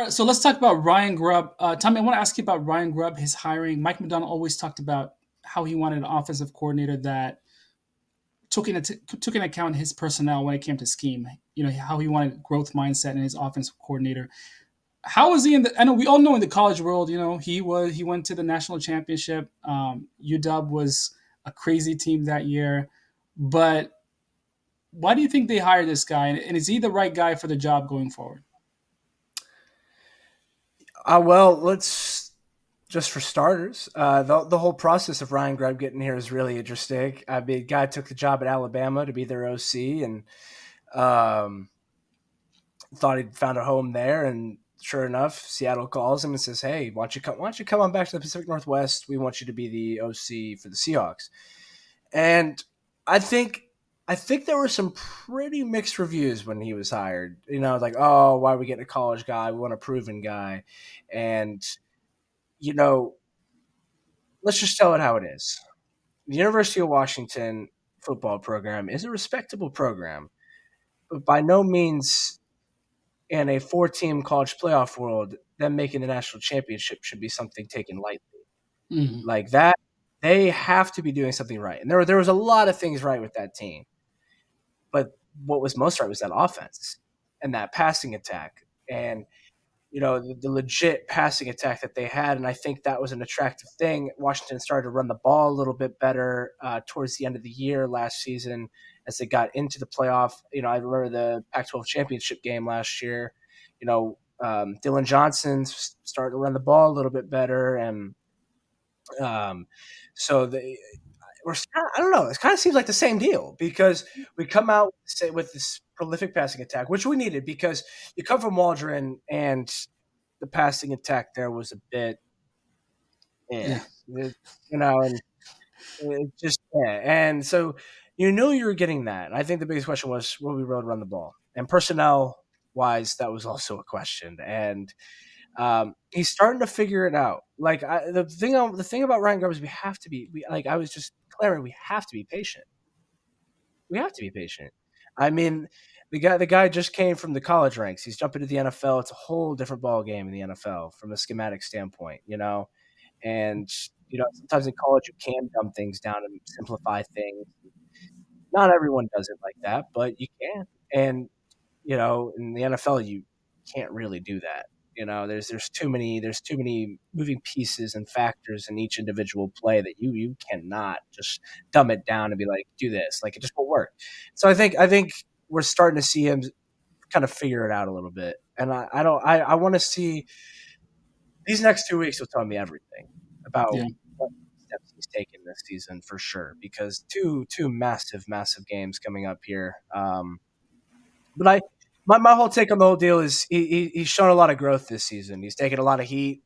right, so let's talk about Ryan Grubb. Tommy, I want to ask you about Ryan Grubb, his hiring. Mike McDonald always talked about how he wanted an offensive coordinator that took into account his personnel when it came to scheme. How he wanted growth mindset in his offensive coordinator. How was he in the? I know we all know in the college world. He went to the national championship. UW was a crazy team that year, but why do you think they hired this guy? And is he the right guy for the job going forward? Well, let's just for starters, the whole process of Ryan Grubb getting here is really interesting. I mean, guy took the job at Alabama to be their OC, and um, thought he'd found a home there. And sure enough, Seattle calls him and says, "Hey, why don't you come on back to the Pacific Northwest? We want you to be the OC for the Seahawks." And I think I think there were some pretty mixed reviews when he was hired. Like, oh, why are we getting a college guy? We want a proven guy. And you know, let's just tell it how it is. The University of Washington football program is a respectable program, but by no means in a four-team college playoff world, them making the national championship should be something taken lightly. Mhm. Like that, they have to be doing something right. And there was a lot of things right with that team, but what was most right was that offense and that passing attack. And the legit passing attack that they had. And I think that was an attractive thing. Washington started to run the ball a little bit better towards the end of the year last season as they got into the playoff. I remember the Pac-12 championship game last year. Dylan Johnson's starting to run the ball a little bit better. And um, so I don't know. It kind of seems like the same deal because we come out with this prolific passing attack, which we needed because you come from Waldron and the passing attack there was a bit, yeah, Yeah. and it just, yeah. And so you knew you were getting that. And I think the biggest question was, will we really run the ball? And personnel wise, that was also a question. And he's starting to figure it out. Like the thing about Ryan Grubb is I was just declaring we have to be patient. We have to be patient. I mean, the guy just came from the college ranks. He's jumping to the NFL. It's a whole different ball game in the NFL from a schematic standpoint. And sometimes in college you can dumb things down and simplify things. Not everyone does it like that, but you can. And in the NFL you can't really do that. There's too many moving pieces and factors in each individual play that you cannot just dumb it down and be like, do this. Like, it just won't work. So I think we're starting to see him kind of figure it out a little bit. And I want to see these next 2 weeks will tell me everything about Yeah. what steps he's taken this season for sure. Because two massive games coming up here. But my whole take on the whole deal is he's shown a lot of growth this season. He's taken a lot of heat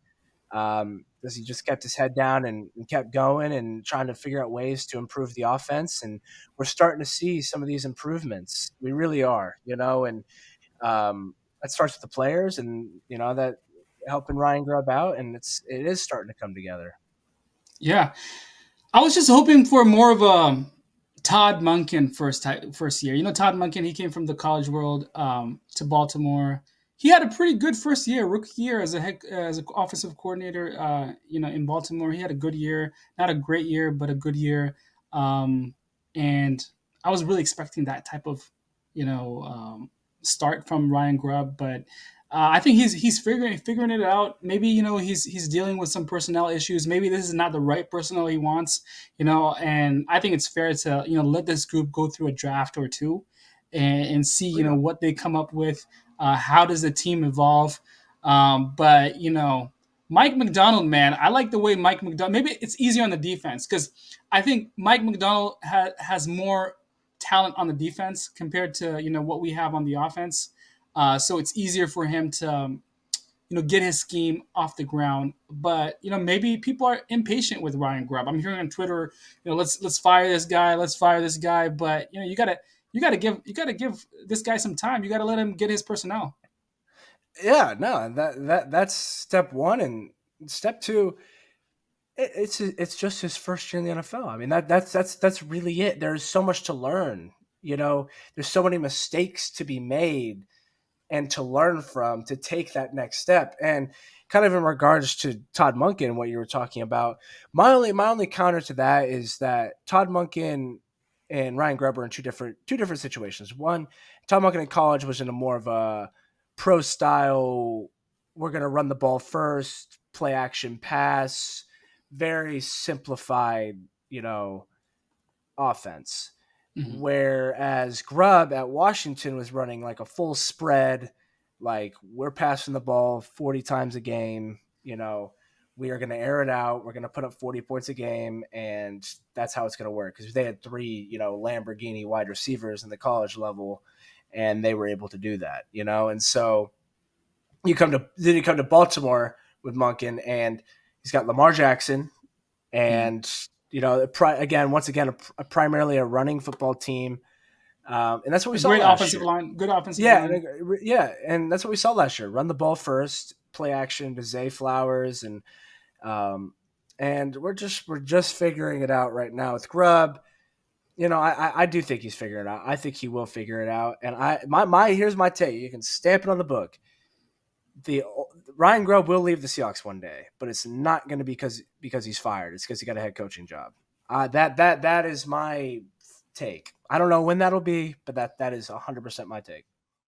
because he just kept his head down and kept going and trying to figure out ways to improve the offense. And we're starting to see some of these improvements. We really are, and that starts with the players and that helping Ryan Grubb out, and it is starting to come together. Yeah. I was just hoping for more of a Todd Monken first year. Todd Monken. He came from the college world to Baltimore. He had a pretty good first year, rookie year as an offensive coordinator. In Baltimore, he had a good year, not a great year, but a good year. And I was really expecting that type of start from Ryan Grubb, but I think he's figuring it out. Maybe he's dealing with some personnel issues. Maybe this is not the right personnel he wants. And I think it's fair to let this group go through a draft or two, and see Oh, yeah. what they come up with. How does the team evolve? But Mike McDonald, man, I like the way Mike McDonald. Maybe it's easier on the defense because I think Mike McDonald has more talent on the defense compared to what we have on the offense. So it's easier for him to get his scheme off the ground. But maybe people are impatient with Ryan Grubb. I'm hearing on Twitter, let's fire this guy, let's fire this guy. But you gotta give this guy some time. You gotta let him get his personnel. Yeah, no, that's step one, and step two. It's just his first year in the NFL. I mean, that's really it. There's so much to learn. There's so many mistakes to be made. and to learn from to take that next step. And kind of in regards to Todd Monken, what you were talking about, my only counter to that is that Todd Monken and Ryan Grubb are in two different situations. One, Todd Monken in college was in a more of a pro style. We're going to run the ball first, play action pass, very simplified, offense. Mhm. Whereas Grubb at Washington was running like a full spread, like we're passing the ball 40 times a game, we are going to air it out. We're going to put up 40 points a game, and that's how it's going to work. Because they had three, Lamborghini wide receivers in the college level, and they were able to do that, And so you come to Baltimore with Monken, and he's got Lamar Jackson, Mhm. and once again, primarily a running football team, and that's what we A saw great last offensive year. line, good offensive Yeah, line. and that's what we saw last year. Run the ball first, play action to Zay Flowers, um, and we're just figuring it out right now with Grubb. I do think he's figuring it out. I think he will figure it out. And my here's my take. You can stamp it on the book. The Ryan Grubb will leave the Seahawks one day, but it's not going to be because he's fired. It's because he got a head coaching job. That is my take. I don't know when that'll be, but that is 100% my take.